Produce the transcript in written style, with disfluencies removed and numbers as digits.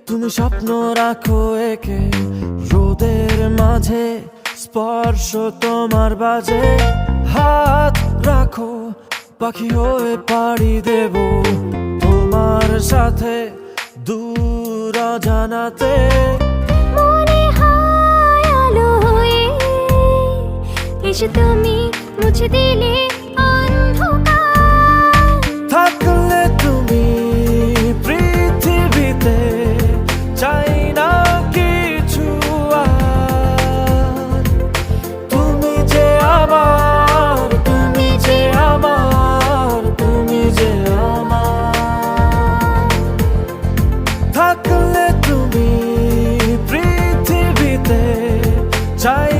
তুমি স্বপ্ন রাখো একে রোদের মাঝে, স্পর্শ তোমার বাজে, হাত রাখো পাখি হয়ে পাড়ি দেব তোমার সাথে দূর অজানাতে। মনে হয় আলো হয়ে এসে তুমি মুছে দিলে অন্ধকার। থাকলে তুমি পৃথিবীতে চাই না কিছু আর। তুমি যে আমার, তুমি যে আমার, তুমি যে আমার। থাকলে তুমি পৃথিবীতে চাই